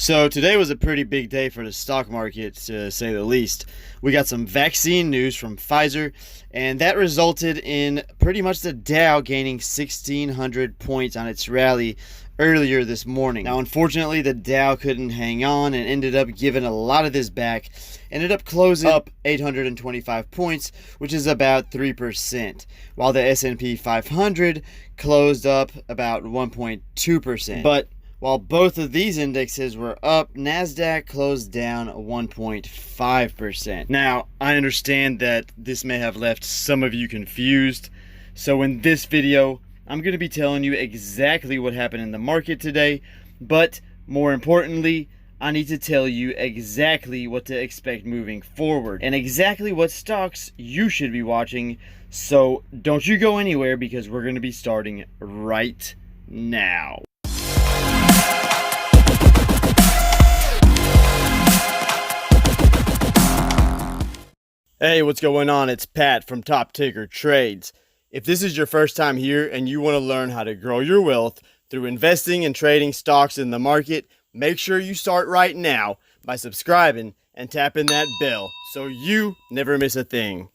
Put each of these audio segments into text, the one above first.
So today was a pretty big day for the stock market, to say the least. We got some vaccine news from Pfizer, and that resulted in pretty much the Dow gaining 1,600 points on its rally earlier this morning. Now, unfortunately, the Dow couldn't hang on and ended up giving a lot of this back. Ended up closing up 825 points, which is about 3%, while the S&P 500 closed up about 1.2%. But while both of these indexes were up, NASDAQ closed down 1.5%. Now, I understand that this may have left some of you confused, so in this video, I'm going to be telling you exactly what happened in the market today, but more importantly, I need to tell you exactly what to expect moving forward, and exactly what stocks you should be watching, so don't you go anywhere because we're going to be starting right now. Hey, what's going on? It's Pat from Top Ticker Trades. If this is your first time here and you want to learn how to grow your wealth through investing and trading stocks in the market, make sure you start right now by subscribing and tapping that bell so you never miss a thing.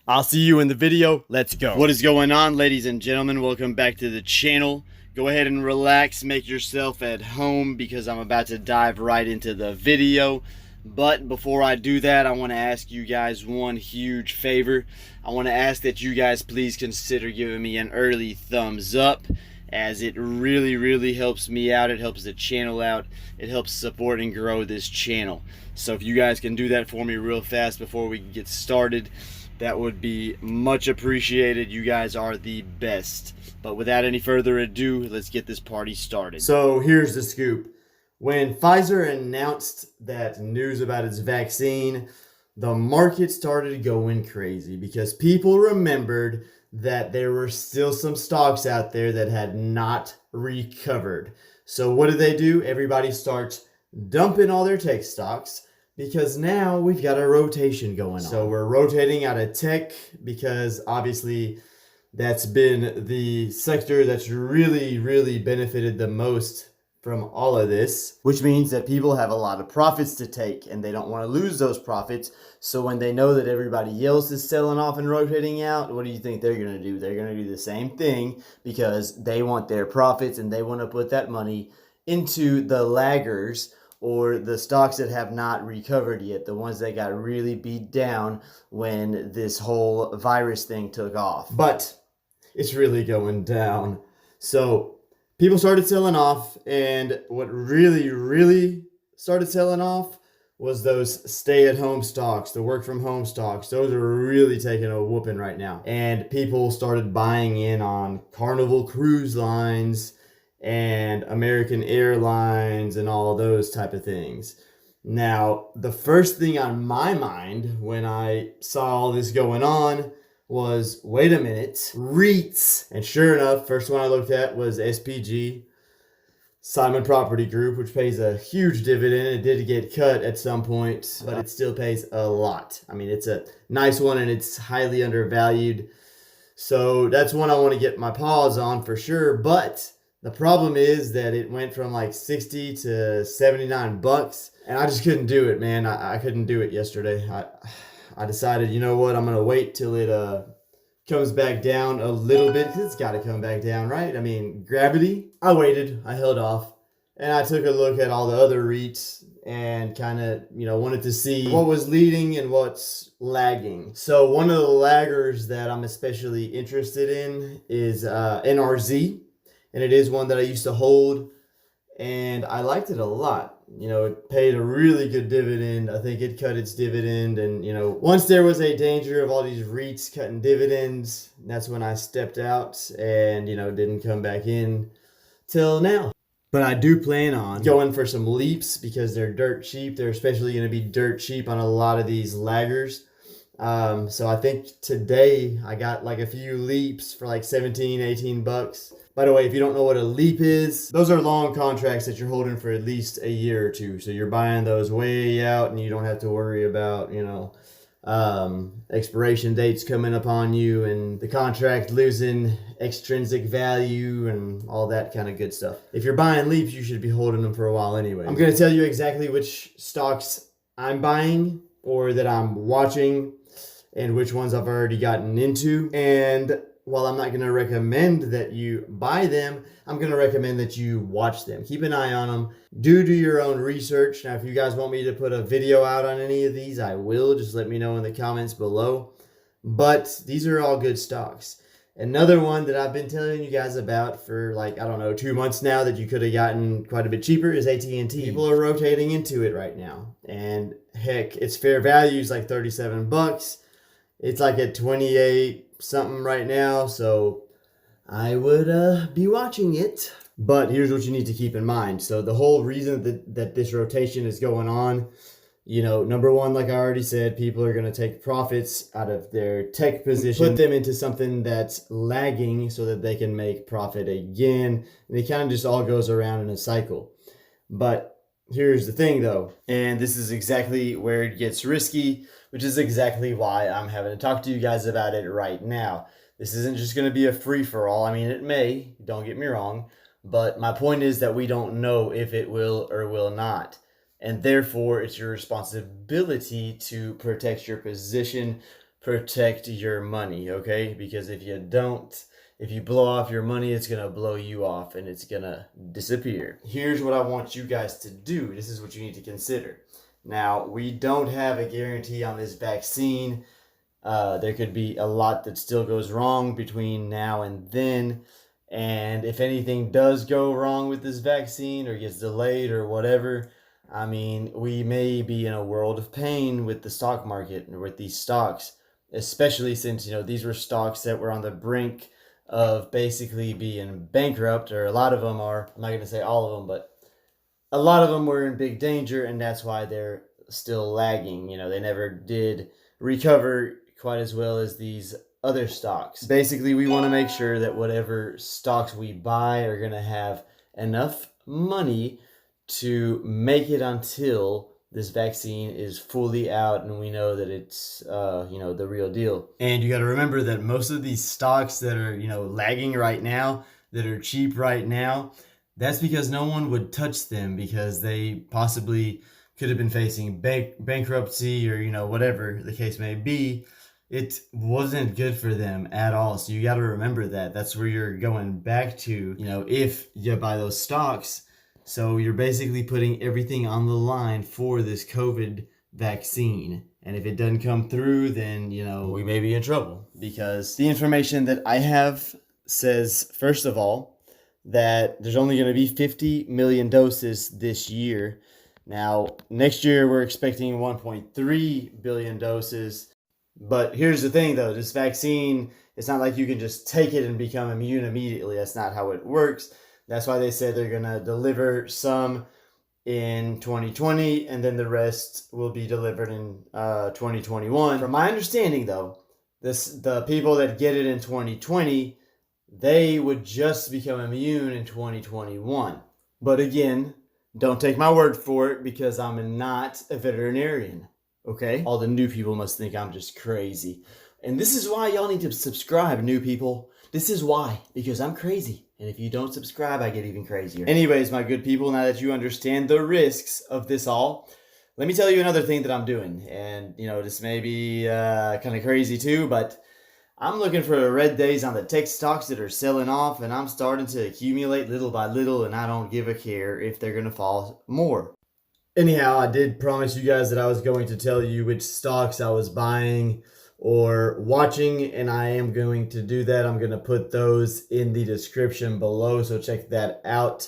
I'll see you in the video. Let's go. What is going on, ladies and gentlemen? Welcome back to the channel. Go ahead and relax, make yourself at home because I'm about to dive right into the video. But before I do that, I want to ask you guys one huge favor. I want to ask that you guys please consider giving me an early thumbs up, as it really helps me out. It helps the channel out. It helps support and grow this channel. So if you guys can do that for me real fast before we get started, that would be much appreciated. You guys are the best. But without any further ado, let's get this party started. So here's the scoop. When Pfizer announced that news about its vaccine, the market started going crazy because people remembered that there were still some stocks out there that had not recovered. So what do? Everybody starts dumping all their tech stocks because now we've got a rotation going on. So we're rotating out of tech because obviously that's been the sector that's really benefited the most from all of this, which means that people have a lot of profits to take and they don't want to lose those profits. So when they know that everybody else is selling off and rotating out, what do you think they're going to do? They're going to do the same thing because they want their profits and they want to put that money into the laggers, or the stocks that have not recovered yet, the ones that got really beat down when this whole virus thing took off. But it's really going down. So people started selling off, and what really started selling off was those stay-at-home stocks, the work-from-home stocks. Those are really taking a whooping right now. And people started buying in on Carnival Cruise Lines and American Airlines and all those type of things. Now, the first thing on my mind when I saw all this going on was, wait a minute, REITs. And sure enough, first one I looked at was SPG, Simon Property Group, which pays a huge dividend. It did get cut at some point, but it still pays a lot. I mean, it's a nice one and it's highly undervalued. So that's one I want to get my paws on for sure. But the problem is that it went from like 60 to 79 bucks. And I just couldn't do it, man. I couldn't do it yesterday. I decided, you know what, I'm going to wait till it comes back down a little bit, because it's got to come back down, right? I mean, gravity. I waited, I held off, and I took a look at all the other REITs and kind of, wanted to see what was leading and what's lagging. So one of the laggers that I'm especially interested in is NRZ, and it is one that I used to hold, and I liked it a lot. It paid a really good dividend. I think it cut its dividend. And, once there was a danger of all these REITs cutting dividends, that's when I stepped out and, didn't come back in till now. But I do plan on going for some leaps because they're dirt cheap. They're especially going to be dirt cheap on a lot of these laggers. So I think today I got like a few leaps for like 17, 18 bucks. By the way, if you don't know what a leap is, those are long contracts that you're holding for at least a year or two. So you're buying those way out and you don't have to worry about, expiration dates coming upon you and the contract losing extrinsic value and all that kind of good stuff. If you're buying leaps, you should be holding them for a while anyway. I'm going to tell you exactly which stocks I'm buying or that I'm watching and which ones I've already gotten into. And while I'm not going to recommend that you buy them, I'm going to recommend that you watch them. Keep an eye on them. Do your own research. Now, if you guys want me to put a video out on any of these, I will. Just let me know in the comments below. But these are all good stocks. Another one that I've been telling you guys about for like, I don't know, 2 months now that you could have gotten quite a bit cheaper is AT&T. People are rotating into it right now. And heck, its fair value is like 37 bucks. It's like at 28 something right now, so I would be watching it. But here's what you need to keep in mind. So the whole reason that this rotation is going on, you know, number one, like I already said, people are going to take profits out of their tech position, put them into something that's lagging so that they can make profit again. And it kind of just all goes around in a cycle. But here's the thing though, and this is exactly where it gets risky, which is exactly why I'm having to talk to you guys about it right now. This isn't just going to be a free-for-all. I mean, it may, don't get me wrong, but my point is that we don't know if it will or will not. And therefore, it's your responsibility to protect your position, protect your money, okay? Because if you don't, if you blow off your money, it's going to blow you off and it's going to disappear. Here's what I want you guys to do. This is what you need to consider. Now, we don't have a guarantee on this vaccine. There could be a lot that still goes wrong between now and then. And if anything does go wrong with this vaccine or gets delayed or whatever, I mean, we may be in a world of pain with the stock market and with these stocks, especially since, you know, these were stocks that were on the brink of basically being bankrupt, or a lot of them are. I'm not going to say all of them, but a lot of them were in big danger, and that's why they're still lagging. You know, they never did recover quite as well as these other stocks. Basically, we want to make sure that whatever stocks we buy are going to have enough money to make it until this vaccine is fully out and we know that it's, you know, the real deal. And you got to remember that most of these stocks that are, you know, lagging right now, that are cheap right now, that's because no one would touch them because they possibly could have been facing bankruptcy or, you know, whatever the case may be. It wasn't good for them at all. So you got to remember that. That's where you're going back to, you know, if you buy those stocks. So you're basically putting everything on the line for this COVID vaccine. And if it doesn't come through, then, you know, we may be in trouble. Because the information that I have says, first of all, that there's only going to be 50 million doses this year. Now, next year, we're expecting 1.3 billion doses. But here's the thing, though. This vaccine, it's not like you can just take it and become immune immediately. That's not how it works. That's why they said they're going to deliver some in 2020, and then the rest will be delivered in 2021. From my understanding, though, the people that get it in 2020, they would just become immune in 2021. But again, don't take my word for it because I'm not a veterinarian, okay? All the new people must think I'm just crazy. And this is why y'all need to subscribe, new people. This is why, because I'm crazy. And if you don't subscribe, I get even crazier. Anyways, my good people, now that you understand the risks of this all, let me tell you another thing that I'm doing. And, you know, this may be kind of crazy too, but I'm looking for red days on the tech stocks that are selling off, and I'm starting to accumulate little by little, and I don't give a care if they're going to fall more. Anyhow, I did promise you guys that I was going to tell you which stocks I was buying or watching, and I am going to do that. I'm going to put those in the description below, so check that out.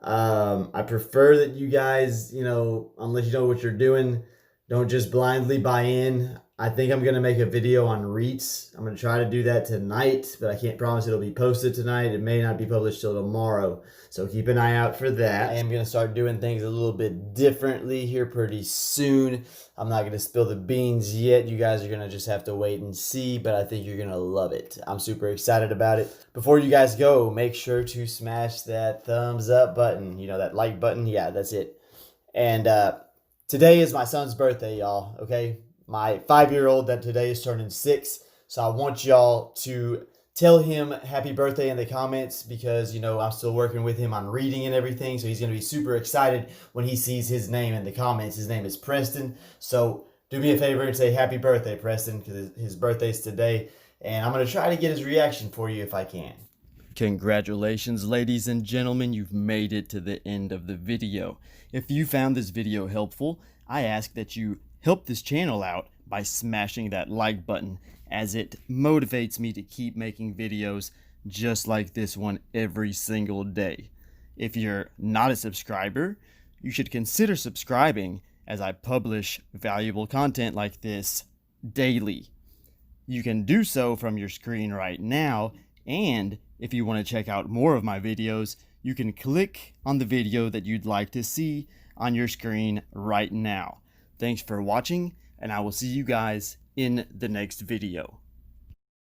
I prefer that you guys, you know, unless you know what you're doing, don't just blindly buy in. I think I'm going to make a video on REITs. I'm going to try to do that tonight, but I can't promise it'll be posted tonight. It may not be published till tomorrow, so keep an eye out for that. I am going to start doing things a little bit differently here pretty soon. I'm not going to spill the beans yet. You guys are going to just have to wait and see, but I think you're going to love it. I'm super excited about it. Before you guys go, make sure to smash that thumbs up button. You know, that like button? Yeah, that's it. And today is my son's birthday, y'all, okay? my 5-year-old that today is turning 6. So I want y'all to tell him happy birthday in the comments because, I'm still working with him on reading and everything. So he's going to be super excited when he sees his name in the comments. His name is Preston. So do me a favor and say happy birthday, Preston, because his birthday's today. And I'm going to try to get his reaction for you if I can. Congratulations, ladies and gentlemen, you've made it to the end of the video. If you found this video helpful, I ask that you help this channel out by smashing that like button, as it motivates me to keep making videos just like this one every single day. If you're not a subscriber, you should consider subscribing, as I publish valuable content like this daily. You can do so from your screen right now, and if you want to check out more of my videos, you can click on the video that you'd like to see on your screen right now. Thanks for watching, and I will see you guys in the next video.